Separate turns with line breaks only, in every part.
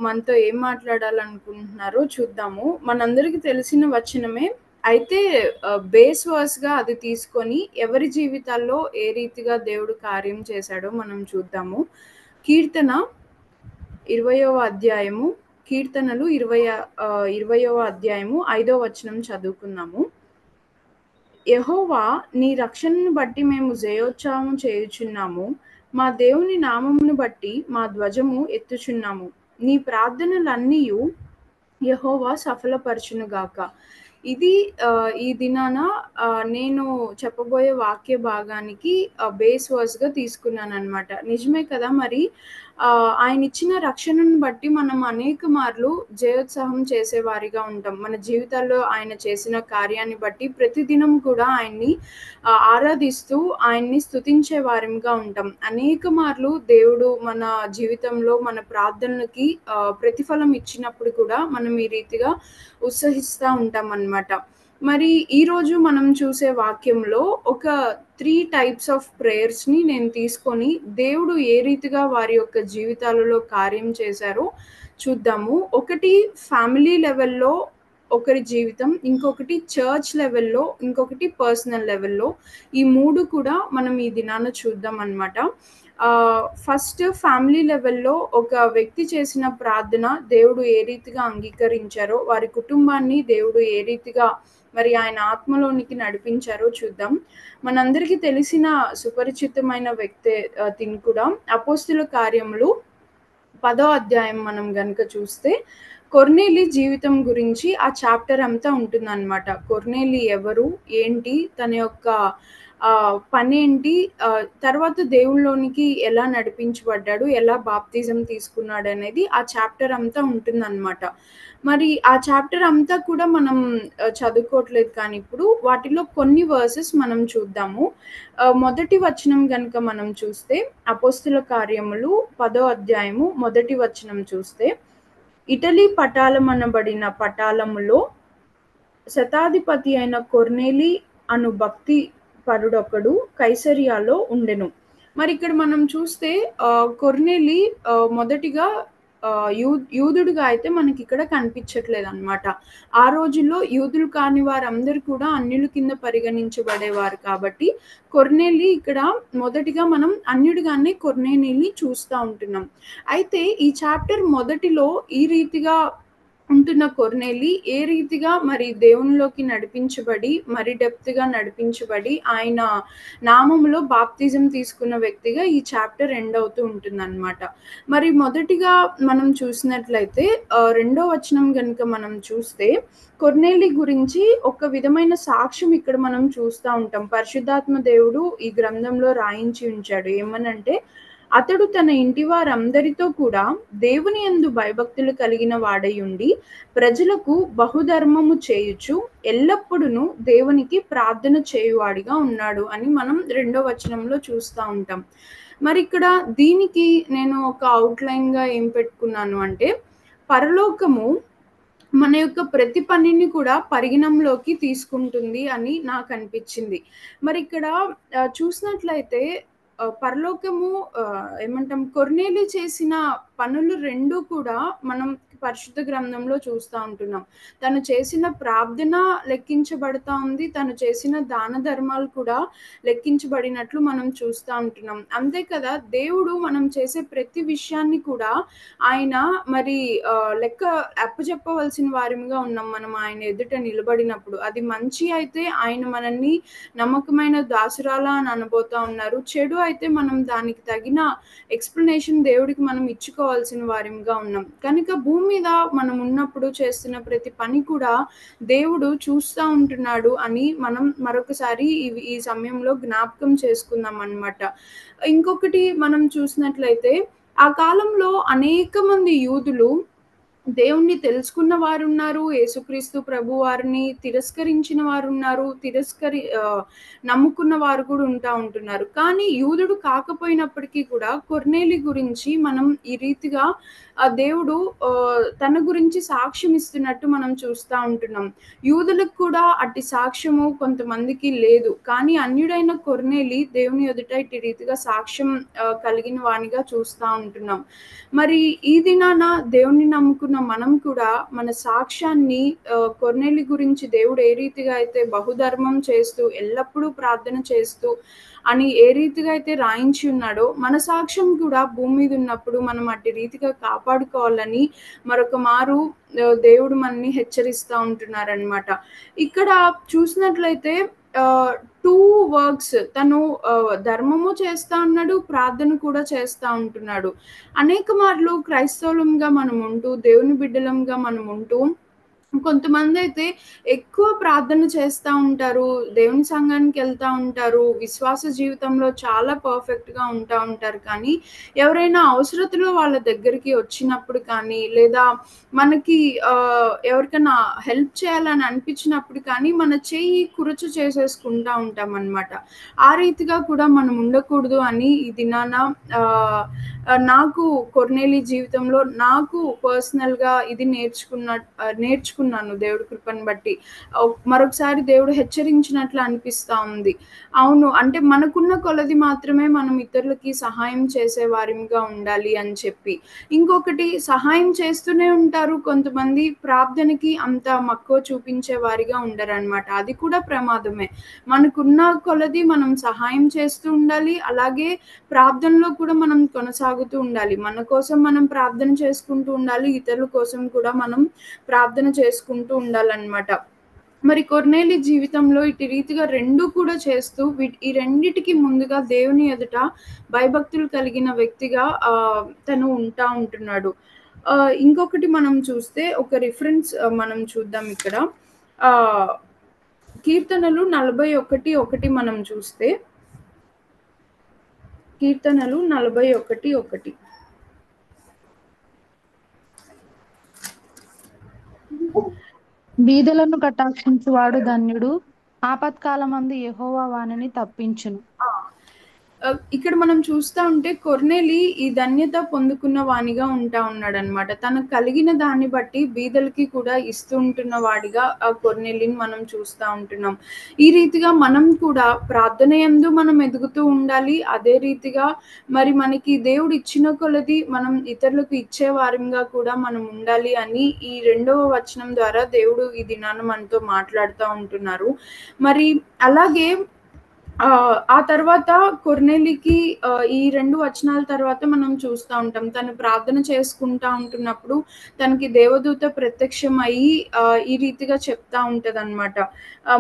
మనతో ఏం మాట్లాడాలనుకుంటున్నారో చూద్దాము. మనందరికి తెలిసిన వచనమే. అయితే బేస్ వర్స్‌గా అది తీసుకొని ఎవరి జీవితాల్లో ఏ రీతిగా దేవుడు కార్యం చేశాడో మనం చూద్దాము. కీర్తన 20వ అధ్యాయము, కీర్తనలు 20వ అధ్యాయము 5వ వచనం చదువుకుందాము. యెహోవా నీ రక్షణను బట్టి మేము జయోత్సాహము చేయుచున్నాము. మా దేవుని నామమును బట్టి మా ధ్వజము ఎత్తుచున్నాము. నీ ప్రార్థనలన్నీయు యెహోవా సఫలపరచును గాక. ఇది ఈ దినాన నేను చెప్పబోయే వాక్య భాగానికి బేస్ వర్స్‌గా తీసుకున్నాననమాట. నిజమే కదా! మరి ఆయనిచ్చిన రక్షణను బట్టి మనం అనేక మార్లు జయోత్సాహం చేసేవారిగా ఉంటాం. మన జీవితాల్లో ఆయన చేసిన కార్యాన్ని బట్టి ప్రతిదినం కూడా ఆయన్ని ఆరాధిస్తూ, ఆయన్ని స్తుతించే వారిగా ఉంటాం. అనేక మార్లు దేవుడు మన జీవితంలో మన ప్రార్థనలకి ప్రతిఫలం ఇచ్చినప్పుడు కూడా మనం ఈ రీతిగా ఉత్సహిస్తా ఉంటామనమాట. మరి ఈరోజు మనం చూసే వాక్యంలో ఒక 3 టైప్స్ ఆఫ్ ప్రేయర్స్‌ని నేను తీసుకొని, దేవుడు ఏ రీతిగా వారి యొక్క జీవితాలలో కార్యం చేశారో చూద్దాము. ఒకటి ఫ్యామిలీ లెవెల్‌లో ఒకరి జీవితం, ఇంకొకటి చర్చ్ లెవెల్‌లో, ఇంకొకటి పర్సనల్ లెవెల్‌లో. ఈ 3 కూడా మనం ఈ దినాన చూద్దామనమాట. ఫస్ట్ ఫ్యామిలీ లెవెల్‌లో ఒక వ్యక్తి చేసిన ప్రార్థన దేవుడు ఏ రీతిగా అంగీకరించారో, వారి కుటుంబాన్ని దేవుడు ఏ రీతిగా మరి ఆయన ఆత్మలోనికి నడిపించారో చూద్దాం. మనందరికీ తెలిసిన సుపరిచితమైన వ్యక్తే తిను కూడా. అపోస్తుల కార్యములు 10వ అధ్యాయం మనం గనక చూస్తే, కొర్నేలి జీవితం గురించి ఆ చాప్టర్ అంతా ఉంటుందనమాట. కొర్నేలి ఎవరు? ఏంటి? తన యొక్క పనేంటి? తర్వాత దేవునిలోనికి ఎలా నడిపించబడ్డాడు? ఎలా బాప్తిజం తీసుకున్నాడనేది ఆ చాప్టర్ అంతా ఉంటుందనమాట. మరి ఆ చాప్టర్ అంతా కూడా మనం చదువుకోవట్లేదు కానీ ఇప్పుడు వాటిలో కొన్ని వర్సెస్ మనం చూద్దాము. మొదటి వచనం గనక మనం చూస్తే, అపోస్తుల కార్యములు 10వ అధ్యాయము మొదటి వచనం చూస్తే, ఇటలీ పటాలమనబడిన పటాలములో శతాధిపతి అయిన కొర్నేలి అను భక్తి పరుడొకడు కైసరియాలో ఉండెను. మరి ఇక్కడ మనం చూస్తే కొర్నేలి మొదటిగా యూదుడుగా అయితే మనకిక్కడ కనిపించట్లేదనమాట. ఆ రోజుల్లో యూదులు కాని వారందరూ కూడా అన్యుల కింద పరిగణించబడేవారు కాబట్టి, కొర్నేలి ఇక్కడ మొదటిగా మనం అన్యుడిగానే కొర్నేలిని చూస్తా ఉంటున్నాం. అయితే ఈ చాప్టర్ మొదటిలో ఈ రీతిగా ఉంటున్న కొర్నేలి ఏ రీతిగా మరి దేవునిలోకి నడిపించబడి, మరి డెప్త్‌గా నడిపించబడి, ఆయన నామములో బాప్తిజం తీసుకున్న వ్యక్తిగా ఈ చాప్టర్ ఎండ్ అవుతూ ఉంటుందనమాట. మరి మొదటిగా మనం చూసినట్లయితే రెండో వచనం గనుక మనం చూస్తే, కొర్నేలి గురించి ఒక విధమైన సాక్ష్యం ఇక్కడ మనం చూస్తా ఉంటాం. పరిశుద్ధాత్మ దేవుడు ఈ గ్రంథంలో రాయించి ఉంచాడు. ఏమనంటే, అతడు తన ఇంటి వారందరితో కూడా దేవుని యందు భయభక్తులు కలిగిన వాడయుండి, ప్రజలకు బహుధర్మము చేయుచు ఎల్లప్పుడును దేవునికి ప్రార్థన చేయువాడిగా ఉన్నాడు అని మనం రెండో వచనంలో చూస్తా ఉంటాం. మరిక్కడ దీనికి నేను ఒక ఔట్‌లైన్‌గా ఏం పెట్టుకున్నాను అంటే, పరలోకము మన యొక్క ప్రతి పనిని కూడా పరిగణంలోకి తీసుకుంటుంది అని నాకనిపిచ్చింది. మరిక్కడ చూసినట్లయితే పరలోకము ఏమంటాం, కొర్నేలి చేసిన పనులు 2 కూడా మనం పరిశుద్ధ గ్రంథంలో చూస్తా ఉంటున్నాం. తను చేసిన ప్రార్థన లెక్కించబడతా ఉంది. తను చేసిన దాన ధర్మాలు కూడా లెక్కించబడినట్లు మనం చూస్తా ఉంటున్నాం. అంతే కదా! దేవుడు మనం చేసే ప్రతి విషయాన్ని కూడా ఆయన మరి లెక్క అప్పజెప్పవలసిన వారిగా ఉన్నాం మనం ఆయన ఎదుట నిలబడినప్పుడు. అది మంచి అయితే ఆయన మనల్ని నమ్మకమైన దాసురాలా అని అనబోతా ఉన్నారు. చెడు అయితే మనం దానికి తగిన ఎక్స్‌ప్లనేషన్ దేవుడికి మనం ఇచ్చుకోవాల్సిన వారిగా ఉన్నాం. కనుక భూమి మీద మనం ఉన్నప్పుడు చేస్తున్న ప్రతి పని కూడా దేవుడు చూస్తా ఉంటున్నాడు అని మనం మరొకసారి ఈ సమయంలో జ్ఞాపకం చేసుకుందామనమాట. ఇంకొకటి మనం చూసినట్లయితే, ఆ కాలంలో అనేక మంది యూదులు దేవుణ్ణి తెలుసుకున్న వారున్నారు. యేసుక్రీస్తు ప్రభువారిని తిరస్కరించిన వారున్నారు. నమ్ముకున్న వారు కూడా ఉంటున్నారు. కానీ యూదుడు కాకపోయినప్పటికీ కూడా కొర్నేలి గురించి మనం ఈ రీతిగా దేవుడు తన గురించి సాక్ష్యం ఇస్తున్నట్టు మనం చూస్తా ఉంటున్నాం. యూదులకు కూడా అట్టి సాక్ష్యము కొంతమందికి లేదు. కానీ అన్యుడైన కొర్నేలి దేవుని ఎదుట ఇట్టి రీతిగా సాక్ష్యం కలిగిన వానిగా చూస్తా ఉంటున్నాం. మరి ఈ దినాన దేవుణ్ణి నమ్ముకున్న మనం కూడా మన సాక్ష్యాన్ని కొర్నేలి గురించి దేవుడు ఏ రీతిగా అయితే బహుధర్మం చేస్తూ, ఎల్లప్పుడూ ప్రార్థన చేస్తూ అని ఏ రీతిగా అయితే రాయించి ఉన్నాడో, మన సాక్ష్యం కూడా భూమి మీద ఉన్నప్పుడు మనం అట్టి రీతిగా కాపాడుకోవాలని మరొక మారు దేవుడు మనల్ని హెచ్చరిస్తా ఉంటున్నారనమాట. ఇక్కడ చూసినట్లయితే 2 వర్క్స్ తను ధర్మము చేస్తా ఉన్నాడు, ప్రార్థన కూడా చేస్తా ఉంటున్నాడు. అనేక మార్లు క్రైస్తవులంగా మనముంటూ, దేవుని బిడ్డలంగా మనముంటూ కొంతమందైతే ఎక్కువ ప్రార్థన చేస్తా ఉంటారు. దేవుని సంఘానికెళ్తా ఉంటారు. విశ్వాస జీవితంలో చాలా పర్ఫెక్ట్‌గా ఉంటారు. కానీ ఎవరైనా అవసరతలో వాళ్ళ దగ్గరికి వచ్చినప్పుడు కానీ, లేదా మనకి ఎవరికన్నా హెల్ప్ చేయాలని అనిపించినప్పుడు కానీ, మన చెయ్యి కురచ చేసేసుకుంటా ఉంటామనమాట. ఆ రీతిగా కూడా మనం ఉండకూడదు అని ఈ దినాన ఆహ్, నాకు కొర్నేలి జీవితంలో నాకు పర్సనల్‌గా ఇది నేర్చుకున్నాను దేవుడి కృపను బట్టి. మరొకసారి దేవుడు హెచ్చరించినట్లు అనిపిస్తా ఉంది. అవును. అంటే మనకున్న కొలది మాత్రమే మనం ఇతరులకి సహాయం చేసే వారిగా ఉండాలి అని చెప్పి. ఇంకొకటి సహాయం చేస్తూనే ఉంటారు కొంతమంది ప్రార్థనకి అంత మక్కువ చూపించే వారిగా ఉండరనమాట. అది కూడా ప్రమాదమే. మనకున్న కొలది మనం సహాయం చేస్తూ ఉండాలి. అలాగే ప్రార్థనలో కూడా మనం కొనసాగుతూ ఉండాలి. మన కోసం మనం ప్రార్థన చేసుకుంటూ ఉండాలి. ఇతరుల కోసం కూడా మనం ప్రార్థన చేసుకుంటూ ఉండాలనమాట. మరి కొర్నేలి జీవితంలో ఇటు రీతిగా 2 కూడా చేస్తూ ఈ రెండిటికి ముందుగా దేవుని ఎదుట భయభక్తులు కలిగిన వ్యక్తిగా తను ఉంటున్నాడు. ఇంకొకటి మనం చూస్తే ఒక రిఫరెన్స్ మనం చూద్దాం ఇక్కడ. కీర్తనలు 41:1 మనం చూస్తే కీర్తనలు 41:1
బీదలను కటాక్షించువాడు ధన్యుడు, ఆపత్కాలమందు యెహోవా వానిని తప్పించును.
ఇక్కడ మనం చూస్తా ఉంటే కొర్నేలి ఈ ధన్యత పొందుకున్న వానిగా ఉన్నాడనమాట. తనకు కలిగిన దాన్ని బట్టి బీదలకి కూడా ఇస్తూ ఉంటున్న వాడిగా ఆ కొర్నేలిని మనం చూస్తా ఉంటున్నాం. ఈ రీతిగా మనం కూడా ప్రార్థన యందు మనం ఎదుగుతూ ఉండాలి. అదే రీతిగా మరి మనకి దేవుడు ఇచ్చిన కొలది మనం ఇతరులకు ఇచ్చే వారంగా కూడా మనం ఉండాలి అని ఈ 2వ వచనం ద్వారా దేవుడు ఈ దినాన మనతో మాట్లాడుతా ఉంటున్నారు. మరి అలాగే ఆ తర్వాత కొర్నేలికి ఈ 2 వచనాల తర్వాత మనం చూస్తా ఉంటాం. తను ప్రార్థన చేసుకుంటా ఉంటున్నప్పుడు తనకి దేవదూత ప్రత్యక్షమయ్యి ఈ రీతిగా చెప్తా ఉంటదనమాట.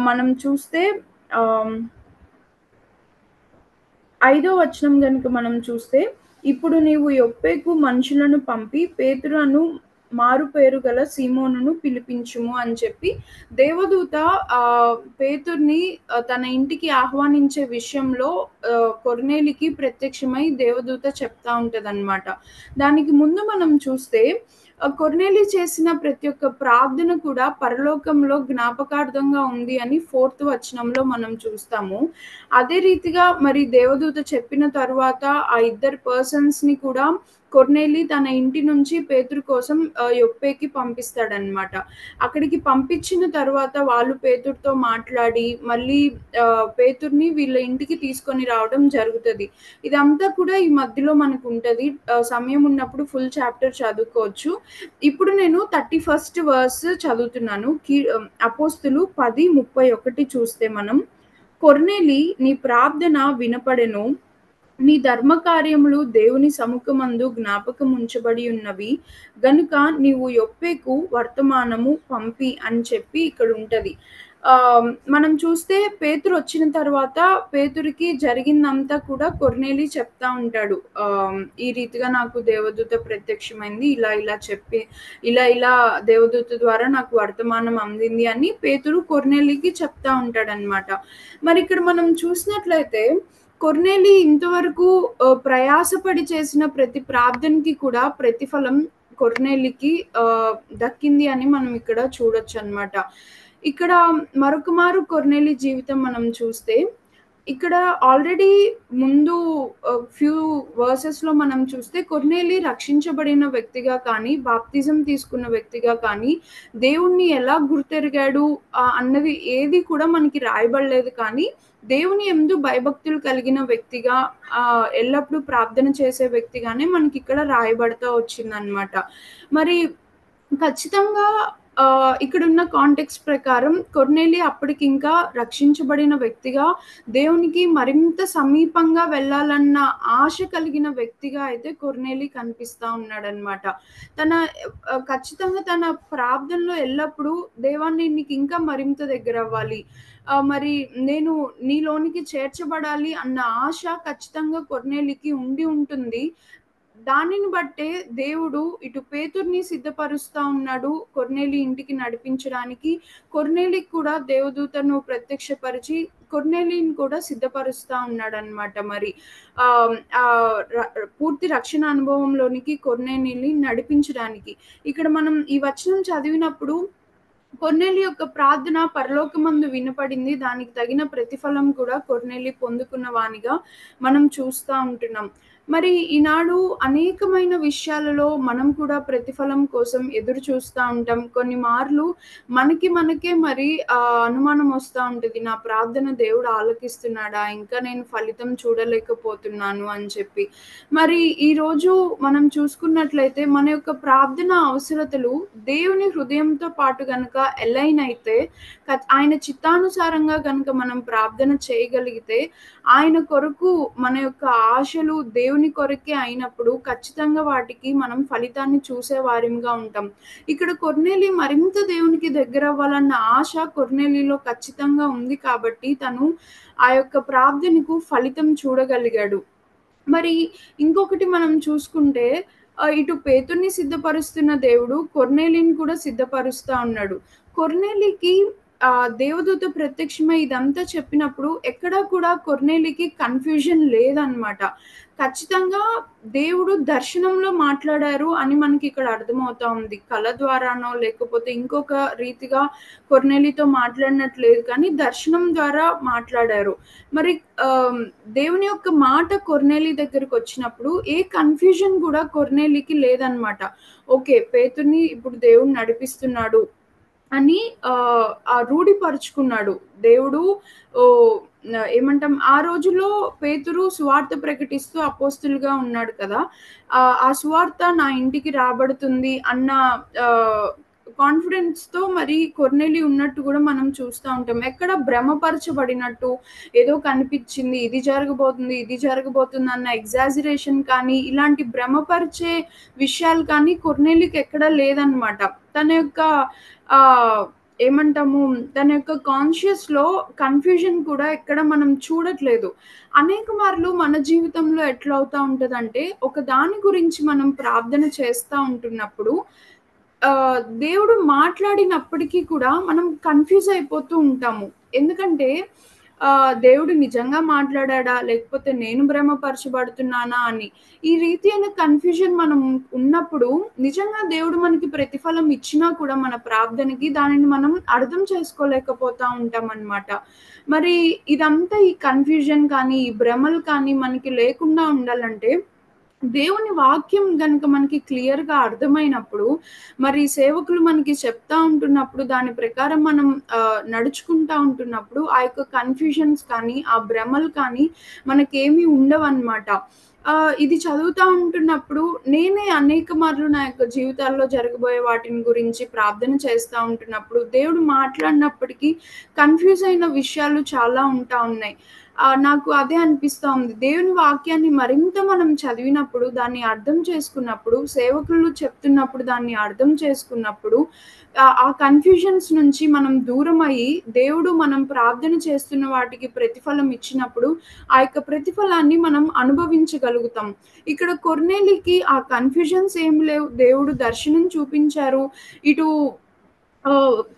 మనం చూస్తే 5వ వచనం గనుక మనం చూస్తే, ఇప్పుడు నీవు యొప్పేకు మనుషులను పంపి పేతురును మారుపేరు గల సీమోనును పిలిపించుము అని చెప్పి దేవదూత పేతుర్ని తన ఇంటికి ఆహ్వానించే విషయంలో కొర్నేలికి ప్రత్యక్షమై దేవదూత చెప్తా ఉంటదనమాట. దానికి ముందు మనం చూస్తే కొర్నేలి చేసిన ప్రతి ఒక్క ప్రార్థన కూడా పరలోకంలో జ్ఞాపకార్థంగా ఉంది అని 4th వచనంలో మనం చూస్తాము. అదే రీతిగా మరి దేవదూత చెప్పిన తరువాత ఆ ఇద్దరు పర్సన్స్‌ని కూడా కొర్నేలి తన ఇంటి నుంచి పేతురు కోసం యొప్పేకి పంపిస్తాడనమాట. అక్కడికి పంపించిన తర్వాత వాళ్ళు పేతురుతో మాట్లాడి మళ్ళీ పేతురుని వీళ్ళ ఇంటికి తీసుకొని రావడం జరుగుతది. ఇదంతా కూడా ఈ మధ్యలో మనకుంటది. సమయం ఉన్నప్పుడు ఫుల్ చాప్టర్ చదువుకోవచ్చు. ఇప్పుడు నేను 31st వర్స్ చదువుతున్నాను. అపోస్తులు 10:31 చూస్తే మనం, కొర్నేలి నీ ప్రార్థన వినపడెను, నీ ధర్మకార్యములు దేవుని సముఖమందు జ్ఞాపకముంచబడి ఉన్నవి గనుక నీవు యొప్పేకు వర్తమానము పంపి అని చెప్పి ఇక్కడ ఉంటది. మనం చూస్తే పేతురు వచ్చిన తర్వాత పేతురికి జరిగిందంతా కూడా కొర్నేలి చెప్తా ఉంటాడు. ఈ రీతిగా నాకు దేవదూత ప్రత్యక్షమైంది. ఇలా చెప్పి ఇలా దేవదూత ద్వారా నాకు వర్తమానం అందింది అని పేతురు కొర్నేలికి చెప్తా ఉంటాడనమాట. మరి ఇక్కడ మనం చూసినట్లయితే కొర్నేలి ఇంతవరకు ప్రయాసపడి చేసిన ప్రతి ప్రార్థనకి కూడా ప్రతిఫలం కొర్నేలికి దక్కింది అని మనం ఇక్కడ చూడొచ్చనమాట. ఇక్కడ మరొకమారు కొర్నేలి జీవితం మనం చూస్తే, ఇక్కడ ఆల్రెడీ ముందు ఫ్యూ వర్సెస్‌లో మనం చూస్తే కొర్నేలి రక్షించబడిన వ్యక్తిగా కానీ, బాప్తిజం తీసుకున్న వ్యక్తిగా కానీ, దేవుణ్ణి ఎలా గుర్తెరిగాడు అన్నది ఏది కూడా మనకి రాయబడలేదు కానీ, దేవుని యందు భయభక్తులు కలిగిన వ్యక్తిగా, ఎల్లప్పుడూ ప్రార్థన చేసే వ్యక్తిగానే మనకిక్కడ రాయబడతా వచ్చిందనమాట. మరి ఖచ్చితంగా ఇక్కడున్న కాంటెక్స్ట్ ప్రకారం కొర్నేలి అప్పటికింకా రక్షించబడిన వ్యక్తిగా, దేవునికి మరింత సమీపంగా వెళ్ళాలన్న ఆశ కలిగిన వ్యక్తిగా అయితే కొర్నేలి కనిపిస్తా ఉన్నాడనమాట. తన ఖచ్చితంగా తన ప్రార్థనలో ఎల్లప్పుడూ దేవా నేను నీకింకా మరింత దగ్గరవ్వాలి. మరి నేను నీలోనికి చేర్చబడాలి అన్న ఆశ ఖచ్చితంగా కొర్నేలికి ఉండి ఉంటుంది. దానిని బట్టే దేవుడు ఇటు పేతురుని సిద్ధపరుస్తా ఉన్నాడు కొర్నేలి ఇంటికి నడిపించడానికి. కొర్నేలికి కూడా దేవదూతను ప్రత్యక్షపరిచి కొర్నేలిని కూడా సిద్ధపరుస్తా ఉన్నాడనమాట. మరి పూర్తి రక్షణ అనుభవంలోనికి కొర్నేలిని నడిపించడానికి. ఇక్కడ మనం ఈ వచనం చదివినప్పుడు కొర్నేలి యొక్క ప్రార్థన పరలోకమందు వినపడింది. దానికి తగిన ప్రతిఫలం కూడా కొర్నేలి పొందుకున్న వానిగా మనం చూస్తా ఉంటున్నాం. మరి ఈనాడు అనేకమైన విషయాలలో మనం కూడా ప్రతిఫలం కోసం ఎదురు చూస్తా ఉంటాం. కొన్ని మార్లు మనకే మరి అనుమానం వస్తా ఉంటది. నా ప్రార్థన దేవుడు ఆలకిస్తున్నాడా? ఇంకా నేను ఫలితం చూడలేకపోతున్నాను అని చెప్పి. మరి ఈరోజు మనం చూసుకున్నట్లయితే మన యొక్క ప్రార్థన అవసరతలు దేవుని హృదయంతో పాటు గనక అలైన్ అయితే, ఆయన చిత్తానుసారంగా గనక మనం ప్రార్థన చేయగలిగితే, ఆయన కొరకు మన యొక్క ఆశలు దేవుని కొరకే అయినప్పుడు ఖచ్చితంగా వాటికి మనం ఫలితాన్ని చూసే వారిగా ఉంటాం. ఇక్కడ కొర్నేలి మరింత దేవునికి దగ్గరవ్వాలన్న ఆశ కొర్నేలిలో ఖచ్చితంగా ఉంది కాబట్టి తను ఆ యొక్క ప్రార్థనకు ఫలితం చూడగలిగాడు. మరి ఇంకొకటి మనం చూసుకుంటే, ఇటు పేతురుని సిద్ధపరుస్తున్న దేవుడు కొర్నేలిని కూడా సిద్ధపరుస్తా ఉన్నాడు. కొర్నేలికి దేవదూత ప్రత్యక్షమై ఇదంతా చెప్పినప్పుడు ఎక్కడా కూడా కొర్నేలికి కన్‌ఫ్యూజన్ లేదనమాట. ఖచ్చితంగా దేవుడు దర్శనంలో మాట్లాడారు అని మనకిక్కడ అర్థమవుతా ఉంది. కల ద్వారానో లేకపోతే ఇంకొక రీతిగా కొర్నేలితో మాట్లాడినట్టు లేదు కానీ దర్శనం ద్వారా మాట్లాడారు. మరి దేవుని యొక్క మాట కొర్నేలి దగ్గరకొచ్చినప్పుడు ఏ కన్‌ఫ్యూజన్ గూడా కొర్నేలికి లేదనమాట. ఓకే. పేతురుని ఇప్పుడు దేవుడు నడిపిస్తున్నాడు అని రూఢిపరుచుకున్నాడు. దేవుడు ఏమంటాం, ఆ రోజుల్లో పేతురు సువార్త ప్రకటిస్తూ అపోస్తులుగా ఉన్నాడు కదా! ఆ సువార్త నా ఇంటికి రాబడుతుంది అన్న కాన్ఫిడెన్స్‌తో మరి కొర్నేలి ఉన్నట్టు గూడా మనం చూస్తా ఉంటాం. ఎక్కడ భ్రమపరచబడినట్టు, ఏదో కనిపిచ్చింది, ఇది జరగబోతుంది అన్న ఎగ్జాజరేషన్ కానీ, ఇలాంటి భ్రమపరిచే విషయాలు కానీ కొర్నేలికి ఎక్కడా లేదనమాట. తన యొక్క ఏమంటాము, తన యొక్క కాన్షియస్‌లో కన్‌ఫ్యూజన్ కూడా ఎక్కడ మనం చూడట్లేదు. అనేక మార్లు మన జీవితంలో ఎట్లా అవుతా ఉంటదంటే, ఒక దాని గురించి మనం ప్రార్థన చేస్తా ఉంటున్నప్పుడు దేవుడు మాట్లాడినప్పటికీ కూడా మనం కన్‌ఫ్యూజ్ అయిపోతూ ఉంటాము. ఎందుకంటే దేవుడు నిజంగా మాట్లాడాడా? లేకపోతే నేను భ్రమపరచబడుతున్నానా అని. ఈ రీతి అయిన కన్‌ఫ్యూజన్ మనం ఉన్నప్పుడు నిజంగా దేవుడు మనకి ప్రతిఫలం ఇచ్చినా కూడా మన ప్రార్థనకి దానిని మనం అర్థం చేసుకోలేకపోతా ఉంటామనమాట. మరి ఇదంతా ఈ కన్‌ఫ్యూజన్ కానీ, ఈ భ్రమలు కానీ మనకి లేకుండా ఉండాలంటే దేవుని వాక్యం గనుక మనకి క్లియర్‌గా అర్థమైనప్పుడు, మరి సేవకులు మనకి చెప్తా ఉంటున్నప్పుడు, దాని ప్రకారం మనం నడుచుకుంటా ఉంటున్నప్పుడు, ఆ యొక్క కన్‌ఫ్యూజన్స్ కానీ, ఆ భ్రమలు కానీ మనకేమీ ఉండవనమాట. ఇది చదువుతా ఉంటున్నప్పుడు నేనే అనేక మార్లు నా యొక్క జీవితాల్లో జరగబోయే వాటిని గురించి ప్రార్థన చేస్తా ఉంటున్నప్పుడు, దేవుడు మాట్లాడినప్పటికీ కన్‌ఫ్యూజ్ అయిన విషయాలు చాలా ఉంటా ఉన్నాయి. నాకు అదే అనిపిస్తా ఉంది. దేవుని వాక్యాన్ని మరింత మనం చదివినప్పుడు, దాన్ని అర్థం చేసుకున్నప్పుడు, సేవకులు చెప్తున్నప్పుడు దాన్ని అర్థం చేసుకున్నప్పుడు, ఆ కన్‌ఫ్యూజన్స్ నుంచి మనం దూరమయ్యి, దేవుడు మనం ప్రార్థన చేస్తున్న వాటికి ప్రతిఫలం ఇచ్చినప్పుడు, ఆ యొక్క ప్రతిఫలాన్ని మనం అనుభవించగలుగుతాం. ఇక్కడ కొర్నేలికి ఆ కన్‌ఫ్యూజన్స్ ఏమి లేవు. దేవుడు దర్శనం చూపించారు. ఇటు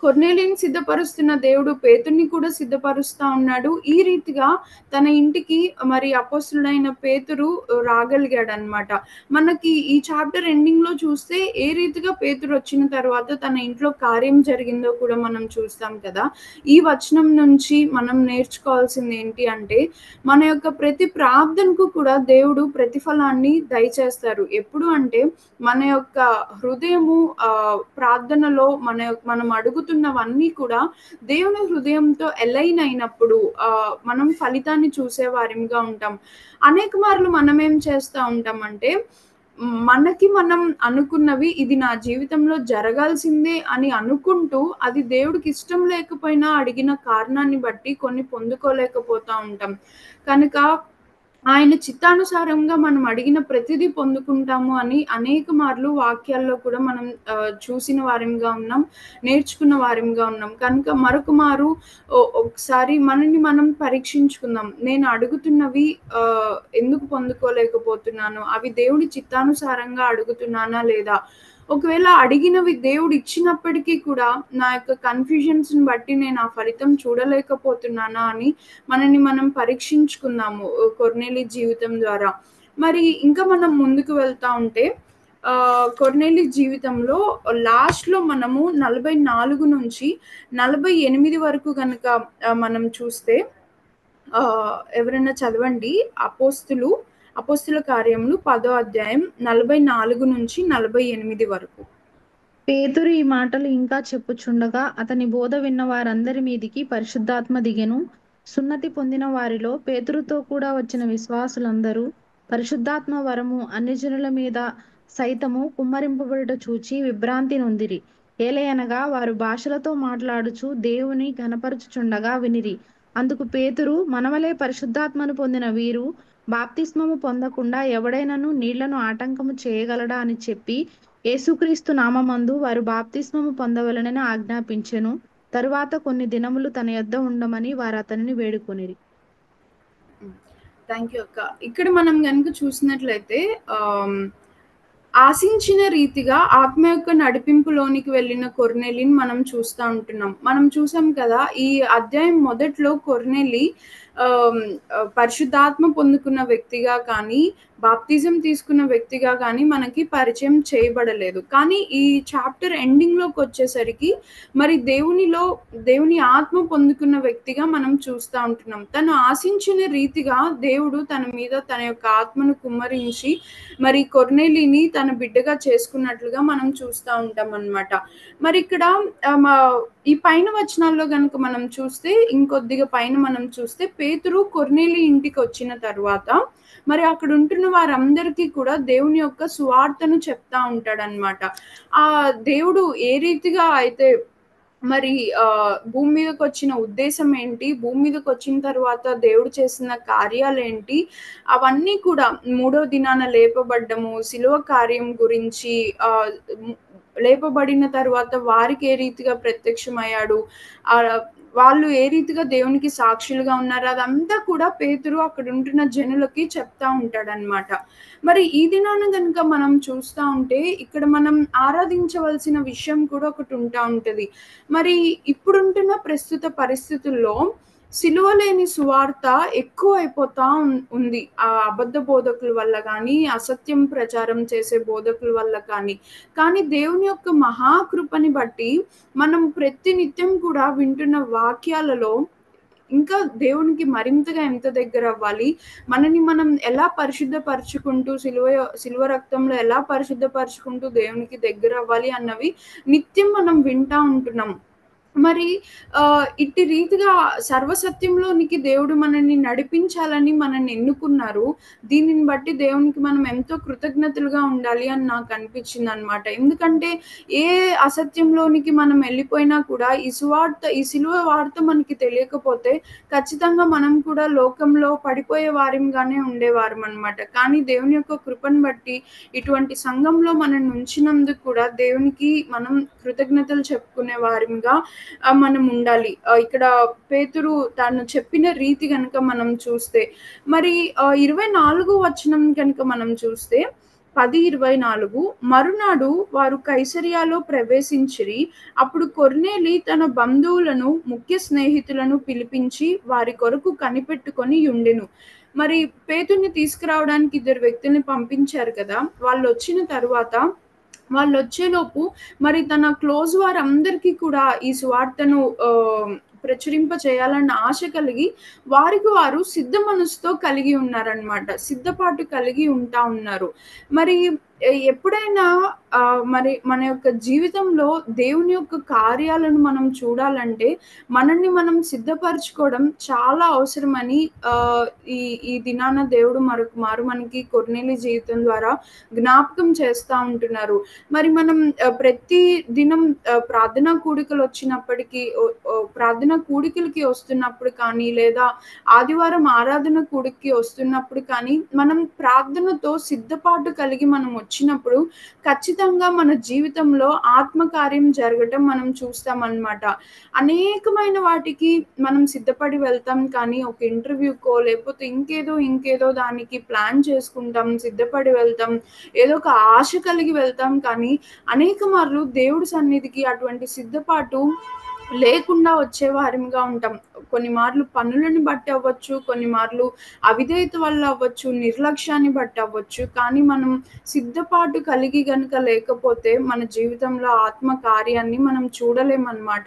కొర్నేలిని సిద్ధపరుస్తున్న దేవుడు పేతురుని కూడా సిద్ధపరుస్తా ఉన్నాడు. ఈ రీతిగా తన ఇంటికి మరి అపోస్తలుడైన పేతురు రాగలిగాడనమాట. మనకి ఈ చాప్టర్ ఎండింగ్‌లో చూస్తే ఏ రీతిగా పేతురొచ్చిన తర్వాత తన ఇంట్లో కార్యం జరిగిందో కూడా మనం చూస్తాం కదా! ఈ వచనం నుంచి మనం నేర్చుకోవాల్సిందేంటి అంటే, మన యొక్క ప్రతి ప్రార్థనకు కూడా దేవుడు ప్రతిఫలాన్ని దయచేస్తారు. ఎప్పుడు అంటే, మన యొక్క హృదయము ప్రార్థనలో మనం అడుగుతున్నవన్నీ కూడా దేవుని హృదయంతో అలైన్ అయినప్పుడు మనం ఫలితాన్ని చూసే వారిగా ఉంటాం. అనేక మార్లు మనమేం చేస్తా ఉంటామంటే, మనకి మనం అనుకున్నవి ఇది నా జీవితంలో జరగాల్సిందే అని అనుకుంటూ, అది దేవుడికి ఇష్టం లేకపోయినా అడిగిన కారణాన్ని బట్టి కొన్ని పొందుకోలేకపోతా ఉంటాం. కనుక ఆయన చిత్తానుసారంగా మనం అడిగిన ప్రతిదీ పొందుకుంటాము అని అనేక మార్లు వాక్యాల్లో కూడా మనం చూసిన వారిగా ఉన్నాం. నేర్చుకున్న వారిగా ఉన్నాం. కనుక మరొక మారు ఒకసారి మనల్ని మనం పరీక్షించుకుందాం. నేను అడుగుతున్నవి ఎందుకు పొందుకోలేకపోతున్నాను? అవి దేవుడి చిత్తానుసారంగా అడుగుతున్నానా లేదా? ఒకవేళ అడిగినవి దేవుడు ఇచ్చినప్పటికీ కూడా నా యొక్క కన్‌ఫ్యూజన్స్‌ని బట్టి నేను ఆ ఫలితం చూడలేకపోతున్నానా అని మనల్ని మనం పరీక్షించుకుందాము కొర్నేలి జీవితం ద్వారా. మరి ఇంకా మనం ముందుకు వెళ్తా ఉంటే కొర్నేలి జీవితంలో లాస్ట్‌లో మనము 44 నుంచి 48 వరకు గనక మనం చూస్తే ఎవరైనా చదవండి. అపోస్తుల కార్యములు 10వ అధ్యాయం 44-48 వరకు.
పేతురు ఈ మాటలు ఇంకా చెప్పుచుండగా అతని బోధ విన్న వారందరి మీదికి పరిశుద్ధాత్మ దిగెను. సున్నతి పొందిన వారిలో పేతురుతో కూడా వచ్చిన విశ్వాసులందరూ పరిశుద్ధాత్మ వరము అన్యజనుల మీద సైతము కుమ్మరింపబడుట చూచి విభ్రాంతి నొందిరి. ఏలయనగా వారు భాషలతో మాట్లాడుచు దేవుని ఘనపరచుచుండగా వినిరి. అందుకు పేతురు, మనవలే పరిశుద్ధాత్మను పొందిన వీరు బాప్తిస్మము పొందకుండా ఎవడైనను నీళ్లను ఆటంకము చేయగలడా అని చెప్పి, యేసుక్రీస్తు నామమందు వారు బాప్తిస్మము పొందవలెనని ఆజ్ఞాపించెను. తరువాత కొన్ని దినములు తన యొద్ద ఉండమని వారు అతనిని వేడుకొనిరి.
థ్యాంక్ యూ అక్క. ఇక్కడ మనం గనుక చూసినట్లయితే ఆశించిన రీతిగా ఆత్మ యొక్క నడిపింపులోనికి వెళ్ళిన కొర్నేలిని మనం చూస్తా ఉంటున్నాం. మనం చూసాం కదా! ఈ అధ్యాయం మొదట్లో కొర్నేలి పరిశుద్ధాత్మ పొందుకున్న వ్యక్తిగా కానీ, బాప్తిజం తీసుకున్న వ్యక్తిగా కానీ మనకి పరిచయం చేయబడలేదు. కానీ ఈ చాప్టర్ ఎండింగ్‌లోకొచ్చేసరికి మరి దేవుని ఆత్మ పొందుకున్న వ్యక్తిగా మనం చూస్తా ఉంటున్నాం. తను ఆశించిన రీతిగా దేవుడు తన మీద తన యొక్క ఆత్మను కుమ్మరించి మరి కొర్నేలిని తన బిడ్డగా చేసుకున్నట్లుగా మనం చూస్తా ఉంటామనమాట. మరి ఇక్కడ ఈ పైన వచనాల్లో గనుక మనం చూస్తే ఇంకొద్దిగా పైన మనం చూస్తే పేతురు కొర్నేలి ఇంటికొచ్చిన తరువాత మరి అక్కడ ఉంటున్న వారందరికీ కూడా దేవుని యొక్క సువార్తను చెప్తా ఉంటాడనమాట. ఆ దేవుడు ఏ రీతిగా అయితే మరి భూమి మీదకొచ్చిన ఉద్దేశం ఏంటి? భూమి మీదకొచ్చిన తర్వాత దేవుడు చేసిన కార్యాలేంటి? అవన్నీ కూడా మూడో దినాన లేపబడ్డము, శిలువ కార్యం గురించి లేపబడిన తర్వాత వారికి ఏ రీతిగా ప్రత్యక్షమయ్యాడు, వాళ్ళు ఏ రీతిగా దేవునికి సాక్షులుగా ఉన్నారు, అదంతా కూడా పేతురు అక్కడ ఉంటున్న జనులకి చెప్తా ఉంటాడనమాట. మరి ఈ దినాన గనుక మనం చూస్తా ఉంటే ఇక్కడ మనం ఆరాధించవలసిన విషయం కూడా ఒకటి ఉంటా ఉంటది. మరి ఇప్పుడుంటున్న ప్రస్తుత పరిస్థితుల్లో సిలువ లేని సువార్త ఎక్కువైపోతా ఉంది. అబద్ధ బోధకుల వల్ల గానీ, అసత్యం ప్రచారం చేసే బోధకుల వల్ల కానీ దేవుని యొక్క మహాకృపని బట్టి మనం ప్రతి నిత్యం కూడా వింటున్న వాక్యాలలో ఇంకా దేవునికి మరింతగా ఎంత దగ్గరవ్వాలి, మనని మనం ఎలా పరిశుద్ధపరుచుకుంటూ సిలువ రక్తంలో ఎలా పరిశుద్ధపరుచుకుంటూ దేవునికి దగ్గరవ్వాలి అన్నవి నిత్యం మనం వింటా ఉంటున్నాం. మరి ఇట్టి రీతిగా సర్వసత్యంలోనికి దేవుడు మనల్ని నడిపించాలని మనల్ని ఎన్నుకున్నారు. దీనిని బట్టి దేవునికి మనం ఎంతో కృతజ్ఞతలుగా ఉండాలి అని నాకు అనిపించిందనమాట. ఎందుకంటే ఏ అసత్యంలోనికి మనం వెళ్ళిపోయినా కూడా ఈ సిలువ వార్త మనకి తెలియకపోతే ఖచ్చితంగా మనం కూడా లోకంలో పడిపోయే వారిగానే ఉండేవారమనమాట. కానీ దేవుని యొక్క కృపను బట్టి ఇటువంటి సంఘంలో మనల్ని ఉంచినందుకు కూడా దేవునికి మనం కృతజ్ఞతలు చెప్పుకునే వారిగా మనం ఉండాలి. ఇక్కడ పేతురు తాను చెప్పిన రీతి గనుక మనం చూస్తే మరి 24 వచనం కనుక మనం చూస్తే 10:24 మరునాడు వారు కైసరియాలో ప్రవేశించిరి. అప్పుడు కొర్నేలి తన బంధువులను, ముఖ్య స్నేహితులను పిలిపించి వారి కొరకు కనిపెట్టుకొని యుండెను. మరి పేతురుని తీసుకురావడానికి 2 వ్యక్తుల్ని పంపించారు కదా! వాళ్ళొచ్చిన తరువాత వాళ్ళొచ్చేలోపు మరి తన క్లోజ్ వారందరికీ కూడా ఈ సువార్తను ప్రచురింప చేయాలన్న ఆశ కలిగి వారికి వారు సిద్ధ మనసుతో కలిగి ఉన్నారనమాట. సిద్ధపాటు కలిగి ఉంటా ఉన్నారు. మరి ఎప్పుడైనా మరి మన యొక్క జీవితంలో దేవుని యొక్క కార్యాలను మనం చూడాలంటే మనల్ని మనం సిద్ధపరచుకోవడం చాలా అవసరమని ఆహ్, ఈ ఈ దినాన దేవుడు మరొకమారు మనకి కొర్నేలి జీవితం ద్వారా జ్ఞాపకం చేస్తా ఉంటున్నారు. మరి మనం ప్రతి దినం ప్రార్థనా కూడికలొచ్చినప్పటికీ ప్రార్థనా కూడికలకి వస్తున్నప్పుడు కానీ, లేదా ఆదివారం ఆరాధన కూడికి వస్తున్నప్పుడు కానీ, మనం ప్రార్థనతో సిద్ధపాటు కలిగి మనం వచ్చినప్పుడు ఖచ్చితంగా మన జీవితంలో ఆత్మకార్యం జరగటం మనం చూస్తామనమాట. అనేకమైన వాటికి మనం సిద్ధపడి వెళ్తాం కానీ, ఒక ఇంటర్వ్యూకో లేకపోతే ఇంకేదో దానికి ప్లాన్ చేసుకుంటాం, సిద్ధపడి వెళ్తాం. ఏదో ఒక ఆశ కలిగి వెళ్తాం కానీ, అనేక మార్లు దేవుడి సన్నిధికి అటువంటి సిద్ధపాటు లేకుండా వచ్చే వారిగా ఉంటాం. కొన్ని మార్లు పనులను బట్టి అవ్వచ్చు, కొన్ని మార్లు అవిధేయత వల్ల అవ్వచ్చు, నిర్లక్ష్యాన్ని బట్టి అవ్వచ్చు. కానీ మనం సిద్ధపాటు కలిగి గనుక లేకపోతే మన జీవితంలో ఆత్మ కార్యాన్ని మనం చూడలేమనమాట.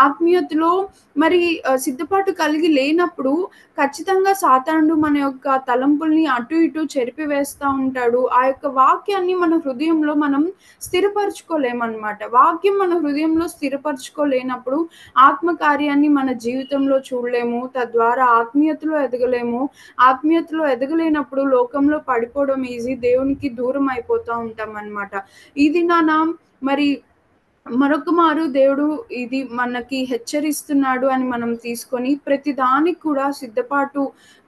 ఆత్మీయతలో మరి సిద్ధపాటు కలిగి లేనప్పుడు ఖచ్చితంగా సాతానుడు మన యొక్క తలంపుల్ని అటు ఇటు చెరిపివేస్తా ఉంటాడు. ఆ యొక్క వాక్యాన్ని మన హృదయంలో మనం స్థిరపరచుకోలేమనమాట. వాక్యం మన హృదయంలో స్థిరపరచుకోలేనప్పుడు ఆత్మ కార్యాన్ని మన జీవితంలో చూడలేము. తద్వారా ఆత్మీయతలో ఎదగలేము. ఆత్మీయతలో ఎదగలేనప్పుడు లోకంలో పడిపోవడం ఈజీ. దేవునికి దూరం అయిపోతా ఉంటామనమాట. ఈ దినాన మరి మరొక మారు దేవుడు ఇది మనకి హెచ్చరిస్తున్నాడు అని మనం తీసుకొని ప్రతి దానికి కూడా సిద్ధపాటు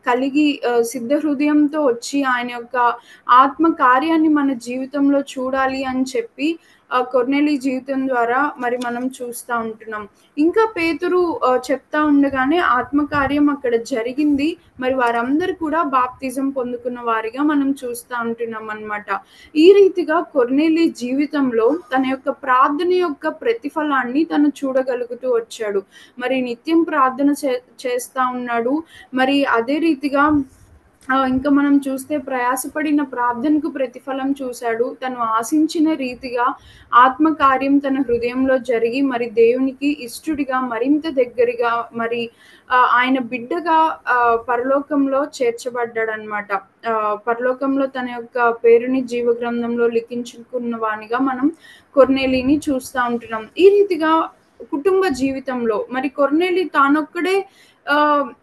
కలిగి సిద్ధ హృదయంతో వచ్చి ఆయన యొక్క ఆత్మ కార్యాన్ని మన జీవితంలో చూడాలి అని చెప్పి కొర్నేలి జీవితం ద్వారా మరి మనం చూస్తా ఉంటున్నాం. ఇంకా పేతురు చెప్తా ఉండగానే ఆత్మకార్యం అక్కడ జరిగింది. మరి వారందరూ కూడా బాప్తిజం పొందుకున్న వారిగా మనం చూస్తా ఉంటున్నాం అన్నమాట. ఈ రీతిగా కొర్నేలి జీవితంలో తన యొక్క ప్రార్థన యొక్క ప్రతిఫలాన్ని తను చూడగలుగుతూ వచ్చాడు. మరి నిత్యం ప్రార్థన చేస్తా ఉన్నాడు. మరి అదే రీతిగా ఇంకా మనం చూస్తే ప్రయాసపడిన ప్రార్థనకు ప్రతిఫలం చూశాడు. తను ఆశించిన రీతిగా ఆత్మకార్యం తన హృదయంలో జరిగి మరి దేవునికి ఇష్టుడిగా మరింత దగ్గరగా మరి ఆయన బిడ్డగా పరలోకంలో చేర్చబడ్డాడనమాట. పరలోకంలో తన యొక్క పేరుని జీవ గ్రంథంలో లిఖించుకున్న వానిగా మనం కొర్నేలిని చూస్తా ఉంటున్నాం. ఈ రీతిగా కుటుంబ జీవితంలో మరి కొర్నేలి తానొక్కడే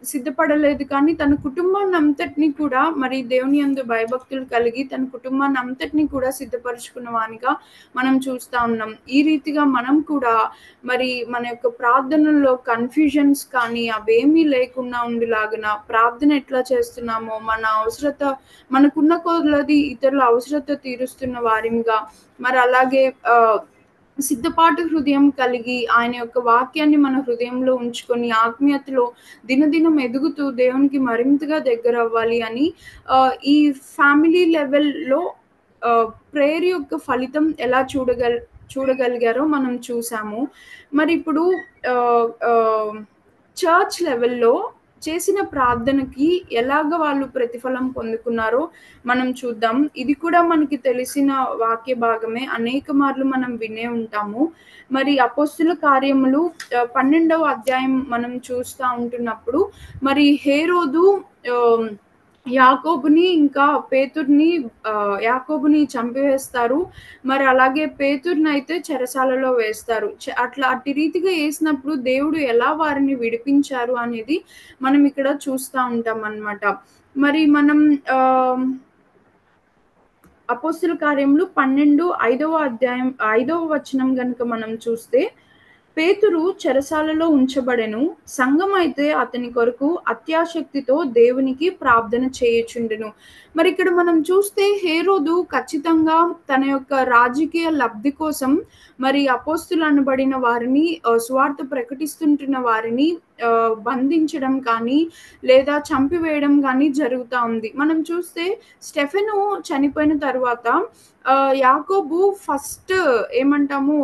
సిద్ధపడలేదు కానీ తన కుటుంబాన్ని అంతటిని కూడా మరి దేవుని యందు భయభక్తులు కలిగి తన కుటుంబాన్ని అంతటిని కూడా సిద్ధపరచుకున్న వానిగా మనం చూస్తా ఉన్నాం. ఈ రీతిగా మనం కూడా మరి మన యొక్క ప్రార్థనల్లో కన్ఫ్యూజన్స్ కానీ అవేమీ లేకుండా ఉండేలాగున ప్రార్థన ఎట్లా చేస్తున్నామో మన అవసరత మనకున్న కొలది ఇతరుల అవసరత తీరుస్తున్న వారిగా మరి అలాగే సిద్ధపాటు హృదయం కలిగి ఆయన యొక్క వాక్యాన్ని మన హృదయంలో ఉంచుకొని ఆత్మీయతలో దినదినం ఎదుగుతూ దేవునికి మరింతగా దగ్గర అవ్వాలి అని ఈ ఫ్యామిలీ లెవెల్లో ప్రేయర్ యొక్క ఫలితం ఎలా చూడగలిగారో మనం చూసాము. మరి ఇప్పుడు చర్చ్ లెవెల్లో చేసిన ప్రార్థనకి ఎలాగ వాళ్ళు ప్రతిఫలం పొందుకున్నారో మనం చూద్దాం. ఇది కూడా మనకి తెలిసిన వాక్య భాగమే. అనేక మార్లు మనం వినే ఉంటాము. మరి అపోస్తుల కార్యములు 12వ అధ్యాయం మనం చూస్తా ఉంటున్నప్పుడు మరి హేరోదు యాకోబుని ఇంకా పేతురుని యాకోబుని చంపివేస్తారు. మరి అలాగే పేతురునైతే చెరసాలలో వేస్తారు. అట్టి రీతిగా వేసినప్పుడు దేవుడు ఎలా వారిని విడిపించారు అనేది మనం ఇక్కడ చూస్తా ఉంటాం అన్నమాట. మరి మనం అపోస్తుల కార్యములు 12 5వ అధ్యాయం 5వ వచనం గనుక మనం చూస్తే పేతురు చెరసాలలో ఉంచబడెను. సంఘం అయితే అతని కొరకు అత్యాశక్తితో దేవునికి ప్రార్థన చేయుచుండెను. మరి ఇక్కడ మనం చూస్తే హేరోదు ఖచ్చితంగా తన యొక్క రాజకీయ లబ్ధి కోసం మరి అపోస్తులు అనబడిన వారిని సువార్త ప్రకటిస్తుంటున్న వారిని బంధించడం కానీ, లేదా చంపివేయడం గానీ జరుగుతా ఉంది. మనం చూస్తే స్టెఫెను చనిపోయిన తరువాత యాకోబు ఫస్ట్ ఏమంటాము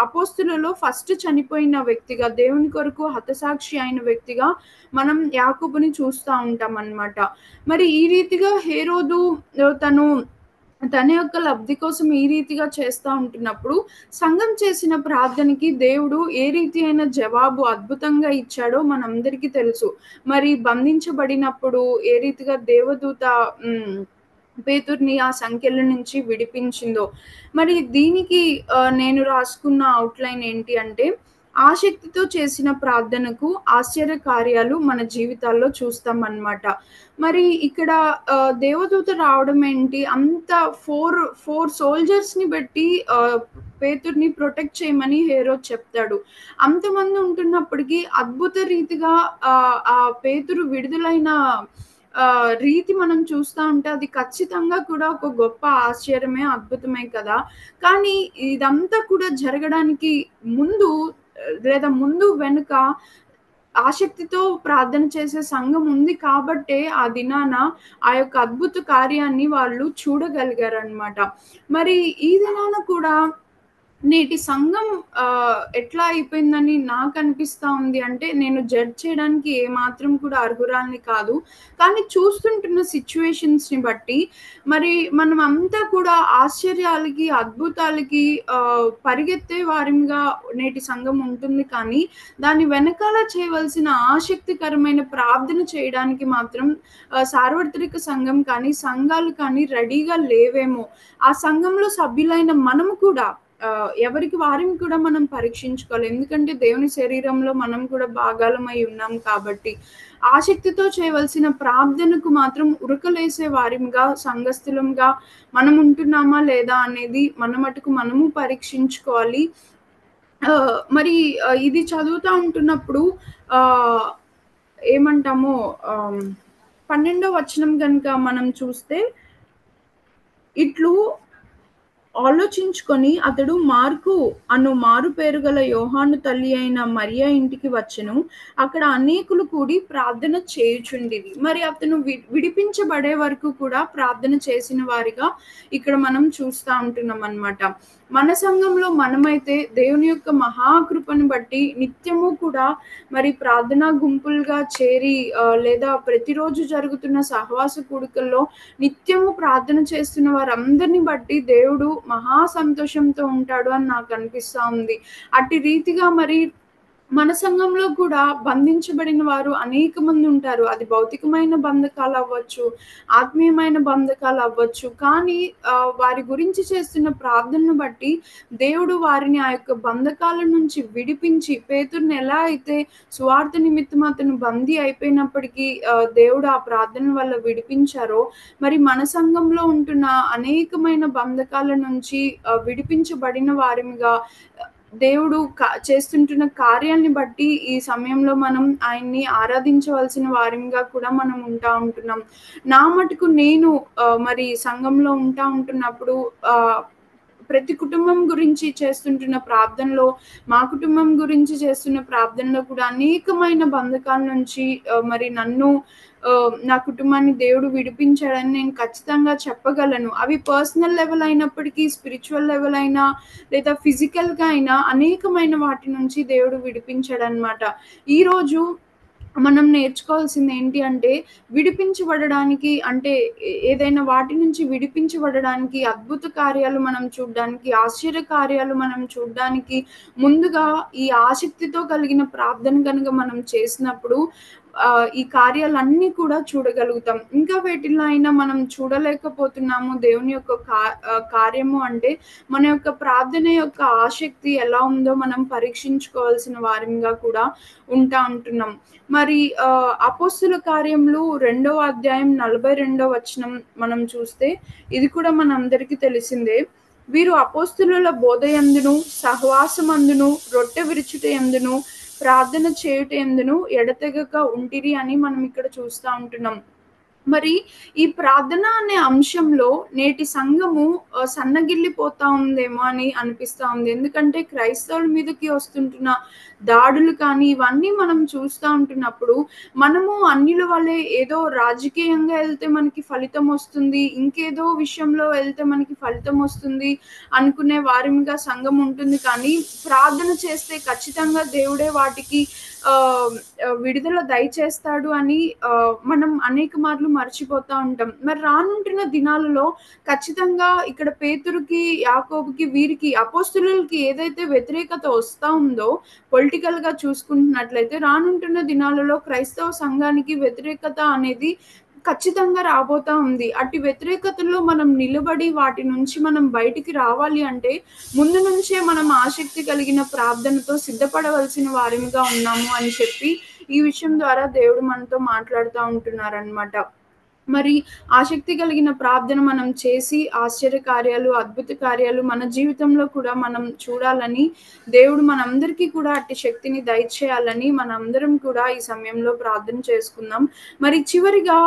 అపోస్తులలో ఫస్ట్ చనిపోయిన వ్యక్తిగా, దేవుని కొరకు హతసాక్షి అయిన వ్యక్తిగా మనం యాకోబుని చూస్తా ఉంటామనమాట. మరి ఈ రీతిగా హేరోదు తన యొక్క లబ్ధి కోసం ఈ రీతిగా చేస్తా ఉంటున్నప్పుడు, సంఘం చేసిన ప్రార్థనకి దేవుడు ఏ రీతి అయిన జవాబు అద్భుతంగా ఇచ్చాడో మనందరికీ తెలుసు. మరి బంధించబడినప్పుడు ఏ రీతిగా దేవదూత పేతురుని ఆ సంకెళ్ళ నుంచి విడిపించిందో. మరి దీనికి నేను రాసుకున్న అవుట్‌లైన్ ఏంటి అంటే, ఆసక్తితో చేసిన ప్రార్థనకు ఆశ్చర్య కార్యాలు మన జీవితాల్లో చూస్తామనమాట. మరి ఇక్కడ దేవదూత రావడం ఏంటి, అంత 4 సోల్జర్స్‌ని బెట్టి పేతురుని ప్రొటెక్ట్ చేయమని హేరోద్ చెప్తాడు. అంతమంది ఉంటున్నప్పటికీ అద్భుత రీతిగా ఆ పేతురు విడుదలైన రీతి మనం చూస్తా ఉంటే అది ఖచ్చితంగా కూడా ఒక గొప్ప ఆశ్చర్యమే, అద్భుతమే కదా! కానీ ఇదంతా కూడా జరగడానికి ముందు లేదా ముందు వెనుక ఆసక్తితో ప్రార్థన చేసే సంఘం ఉంది కాబట్టే ఆ దినాన ఆ యొక్క అద్భుత కార్యాన్ని వాళ్ళు చూడగలిగారనమాట. మరి ఈ దినాన కూడా నేటి సంఘం ఎట్లా అయిపోయిందని నాకనిపిస్తా ఉంది అంటే, నేను జడ్జ్ చేయడానికి ఏమాత్రం కూడా అర్హురాలిని కాదు. కానీ చూస్తుంటున్న సిట్యుయేషన్స్‌ని బట్టి మరి మనమంతా కూడా ఆశ్చర్యాలకి, అద్భుతాలకి పరిగెత్తే వారిగా నేటి సంఘం ఉంటుంది కానీ, దాని వెనకాల చేయవలసిన ఆసక్తికరమైన ప్రార్థన చేయడానికి మాత్రం సార్వత్రిక సంఘం కానీ, సంఘాలు కానీ రెడీగా లేవేమో. ఆ సంఘంలో సభ్యులైన మనము కూడా ఎవరికి వారిని కూడా మనం పరీక్షించుకోవాలి. ఎందుకంటే దేవుని శరీరంలో మనం కూడా భాగాలమై ఉన్నాం కాబట్టి. ఆసక్తితో చేయవలసిన ప్రార్థనకు మాత్రం ఉరకలేసే వారిగా, సంఘస్థులంగా మనం ఉంటున్నామా లేదా అనేది మన మటుకు మనము పరీక్షించుకోవాలి. మరి ఇది చదువుతా ఉంటున్నప్పుడు ఏమంటాము 12వ వచనం గనుక మనం చూస్తే, ఇట్లు ఆలోచించుకొని అతడు మార్కు అను మారు పేరు గల యోహాను తల్లి అయిన మరియ ఇంటికి వచ్చెను. అక్కడ అనేకులు కూడి ప్రార్థన చేయుచుండిరి. మరి అతను విడిపించబడే వరకు కూడా ప్రార్థన చేసిన వారిగా ఇక్కడ మనం చూస్తా ఉంటున్నాం అన్నమాట. మన సంఘంలో మనమైతే దేవుని యొక్క మహాకృపను బట్టి నిత్యము కూడా మరి ప్రార్థనా గుంపులుగా చేరి లేదా ప్రతిరోజు జరుగుతున్న సహవాస కూడికల్లో నిత్యము ప్రార్థన చేస్తున్న వారందరిని బట్టి దేవుడు మహా సంతోషంతో ఉంటాడు అని నాకు అనిపిస్తా ఉంది. అట్టి రీతిగా మరి మన సంఘంలో కూడా బంధించబడిన వారు అనేక మంది ఉంటారు. అది భౌతికమైన బంధకాలు అవ్వచ్చు, ఆత్మీయమైన బంధకాలు అవ్వచ్చు. కానీ వారి గురించి చేస్తున్న ప్రార్థనను బట్టి దేవుడు వారిని ఆ యొక్క బంధకాల నుంచి విడిపించి, పేతురుని ఎలా అయితే సువార్త నిమిత్తం అతను బందీ అయిపోయినప్పటికీ దేవుడు ఆ ప్రార్థన వల్ల విడిపించారో, మరి మన సంఘంలో ఉంటున్న అనేకమైన బంధకాల నుంచి విడిపించబడిన వారిగా దేవుడు చేస్తుంటున్న కార్యాన్ని బట్టి ఈ సమయంలో మనం ఆయన్ని ఆరాధించవలసిన వారిగా కూడా మనం ఉంటున్నాం. నా మటుకు నేను మరి సంఘంలో ఉంటున్నప్పుడు ప్రతి కుటుంబం గురించి చేస్తుంటున్న ప్రార్థనలో, మా కుటుంబం గురించి చేస్తున్న ప్రార్థనలో కూడా అనేకమైన బంధకాల నుంచి మరి నన్ను నా కుటుంబాన్ని దేవుడు విడిపించాడని నేను ఖచ్చితంగా చెప్పగలను. అవి పర్సనల్ లెవెల్ అయినప్పటికీ, స్పిరిచువల్ లెవెల్ అయినా లేదా ఫిజికల్‌గా అయినా అనేకమైన వాటి నుంచి దేవుడు విడిపించాడనమాట. ఈరోజు మనం నేర్చుకోవాల్సింది ఏంటి అంటే, విడిపించబడడానికి అంటే ఏదైనా వాటి నుంచి విడిపించబడడానికి, అద్భుత కార్యాలు మనం చూడ్డానికి, ఆశ్చర్య కార్యాలు మనం చూడ్డానికి ముందుగా ఈ ఆసక్తితో కలిగిన ప్రార్థన గనుక మనం చేసినప్పుడు ఈ కార్యాలన్నీ కూడా చూడగలుగుతాం. ఇంకా వేటిల్లో అయినా మనం చూడలేకపోతున్నాము దేవుని యొక్క కార్యము అంటే, మన యొక్క ప్రార్థన యొక్క ఆసక్తి ఎలా ఉందో మనం పరీక్షించుకోవాల్సిన వారిగా కూడా ఉంటున్నాం. మరి అపోస్తుల కార్యములు 2వ అధ్యాయం 42వ వచనం మనం చూస్తే, ఇది కూడా మనందరికీ తెలిసిందే. వీరు అపోస్తులుల బోధయందును, సహవాసమందును, రొట్టె విరుచుట యందును, ప్రార్థన చేయుట యందును ఎడతెగక ఉంటిరి అని మనం ఇక్కడ చూస్తా ఉంటున్నాం. మరి ఈ ప్రార్థన అనే అంశంలో నేటి సంఘము సన్నగిల్లిపోతా ఉందేమో అని అనిపిస్తా ఉంది. ఎందుకంటే క్రైస్తవుల మీదకి వస్తుంటున్న దాడులు కానీ, ఇవన్నీ మనం చూస్తా ఉంటున్నప్పుడు, మనము అన్యుల వలె ఏదో రాజకీయంగా ఎళ్తే మనకి ఫలితమొస్తుంది, ఇంకేదో విషయంలో ఎళ్తే మనకి ఫలితమొస్తుంది అనుకునే వారిగా సంఘం ఉంటుంది. కానీ, ప్రార్థన చేస్తే ఖచ్చితంగా దేవుడే వాటికి ఆహ్, విడుదల దయచేస్తాడు అని మనం అనేక మార్లు మర్చిపోతా ఉంటాం. మరి రానుంటున్న దినాలలో ఖచ్చితంగా ఇక్కడ పేతురుకి, యాకోబుకి వీరికి అపోస్తలులకి ఏదైతే వ్యతిరేకత వస్తా ఉందో పొలిటికల్‌గా చూసుకుంటున్నట్లయితే రానుంటున్న దినాలలో క్రైస్తవ సంఘానికి వ్యతిరేకత అనేది ఖచ్చితంగా రాబోతా ఉంది. అట్టి వ్యతిరేకతలో మనం నిలబడి వాటి నుంచి మనం బయటికి రావాలి అంటే ముందు నుంచే మనం ఆసక్తి కలిగిన ప్రార్థనతో సిద్ధపడవలసిన వారిగా ఉన్నాము అని చెప్పి ఈ విషయం ద్వారా దేవుడు మనతో మాట్లాడుతా ఉంటున్నారనమాట. మరి ఆసక్తి కలిగిన ప్రార్థన మనం చేసి ఆశ్చర్య కార్యాలు, అద్భుత కార్యాలు మన జీవితంలో కూడా మనం చూడాలని దేవుడు మనందరికీ కూడా అట్టి శక్తిని దయచేయాలని మనందరం కూడా ఈ సమయంలో ప్రార్థన చేసుకుందాం. మరి చివరిగా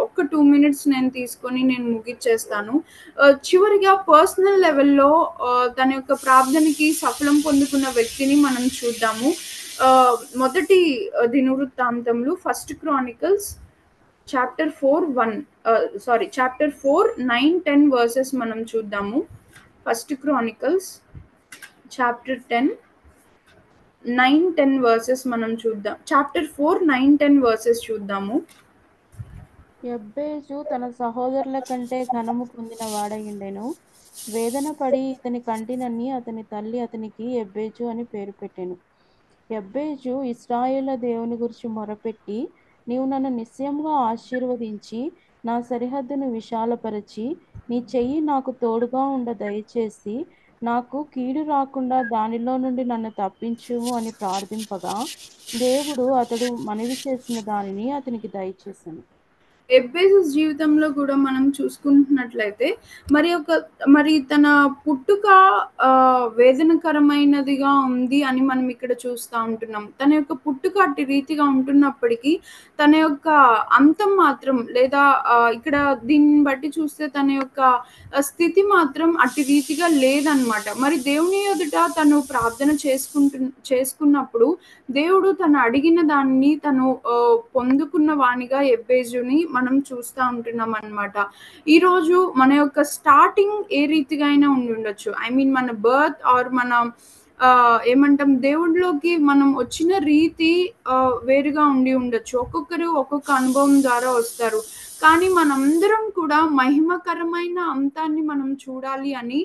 ఒక్క 2 మినిట్స్ నేను తీసుకొని నేను ముగిచ్చేస్తాను. చివరిగా పర్సనల్ లెవెల్‌లో తన యొక్క ప్రార్థనకి సఫలం పొందుకున్న వ్యక్తిని మనం చూద్దాము. మొదటి దినవృత్తాంతములు ఫస్ట్ క్రానికల్స్ చాప్టర్ 9, 10 వర్సెస్ మనం చూద్దాము. ఫస్ట్ క్రానికల్స్ చాప్టర్ 10, 9, 10 వర్సెస్ మనం చూద్దాం. చాప్టర్ 4, 9, 10 వర్సెస్ చూద్దాము.
యబ్బేజు తన సహోదరుల కంటే ఘనము పొందిన వాడయుండెను. వేదన పడి ఇతని కంటినని అతని తల్లి అతనికి యబ్బేజు అని పేరు పెట్టెను. యబ్బేజు ఇశ్రాయేలు దేవుని గురించి మొరపెట్టి, నీవు నన్ను నిశ్చయముగా ఆశీర్వదించి నా సరిహద్దును విశాలపరచి నీ చెయ్యి నాకు తోడుగా ఉండ దయచేసి నాకు కీడు రాకుండా దానిలో నుండి నన్ను తప్పించుము అని ప్రార్థింపగా దేవుడు అతడు మనవి చేసిన దానిని అతనికి దయచేసెను.
ఎబ్బేసస్ జీవితంలో కూడా మనం చూసుకుంటున్నట్లయితే మరి తన పుట్టుక వేదనకరమైనదిగా ఉంది అని మనం ఇక్కడ చూస్తా ఉంటున్నాం. తన యొక్క పుట్టుక అట్టి రీతిగా ఉంటున్నప్పటికీ తన యొక్క అంతం మాత్రం లేదా ఇక్కడ దీన్ని బట్టి చూస్తే తన యొక్క స్థితి మాత్రం అట్టి రీతిగా లేదనమాట. మరి దేవుని ఎదుట తను ప్రార్థన చేసుకున్నప్పుడు దేవుడు తను అడిగిన దాన్ని తను పొందుకున్న వానిగా ఎబ్బేజుని మనం చూస్తా ఉంటున్నాం అన్నమాట. ఈరోజు మన యొక్క స్టార్టింగ్ ఏ రీతిగా అయినా ఉండుండొచ్చు. ఐ మీన్ మన బర్త్ ఆర్ మన ఏమంటాం దేవుడిలోకి మనం వచ్చిన రీతి వేరుగా ఉండి ఉండొచ్చు. ఒక్కొక్కరు ఒక్కొక్క అనుభవం ద్వారా వస్తారు. కానీ మనందరం కూడా మహిమకరమైన అంతాన్ని మనం చూడాలి అని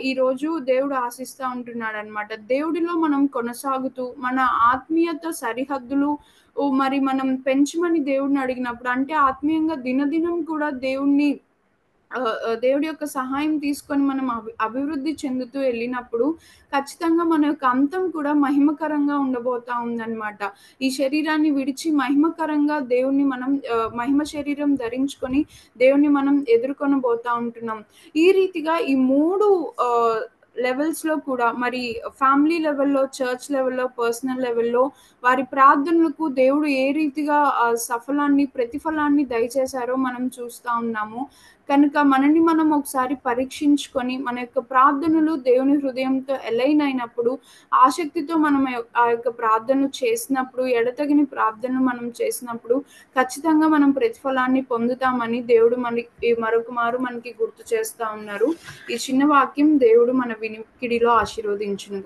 ఈరోజు దేవుడు ఆశిస్తా ఉంటున్నాడనమాట. దేవుడిలో మనం కొనసాగుతూ మన ఆత్మీయత సరిహద్దులు మరి మనం పెంచమని దేవుడిని అడిగినప్పుడు అంటే ఆత్మీయంగా దినదినం కూడా దేవుడి యొక్క సహాయం తీసుకొని మనం అభివృద్ధి చెందుతూ వెళ్ళినప్పుడు ఖచ్చితంగా మన యొక్క అంతం కూడా మహిమకరంగా ఉండబోతా ఉందన్నమాట. ఈ శరీరాన్ని విడిచి మహిమకరంగా దేవుణ్ణి మనం మహిమ శరీరం ధరించుకొని దేవుణ్ణి మనం ఎదుర్కొనబోతా ఉంటున్నాం. ఈ రీతిగా ఈ 3 లెవెల్స్‌లో కూడా మరి ఫ్యామిలీ లెవెల్‌లో, చర్చ్ లెవెల్‌లో, పర్సనల్ లెవెల్‌లో వారి ప్రార్థనలకు దేవుడు ఏ రీతిగా ప్రతిఫలాన్ని దయచేశారో మనం చూస్తా ఉన్నాము. కనుక మనల్ని మనం ఒకసారి పరీక్షించుకొని మన యొక్క ప్రార్థనలు దేవుని హృదయంతో అలైన్ అయినప్పుడు ఆసక్తితో మనం ఆ యొక్క ప్రార్థనలు చేసినప్పుడు ఎడతెగని ప్రార్థనలు మనం చేసినప్పుడు ఖచ్చితంగా మనం ప్రతిఫలాన్ని పొందుతామని దేవుడు మరొక మారు మనకి గుర్తు చేస్తా ఉన్నారు. ఈ చిన్న వాక్యం దేవుడు మన వినికిడిలో ఆశీర్వదించును.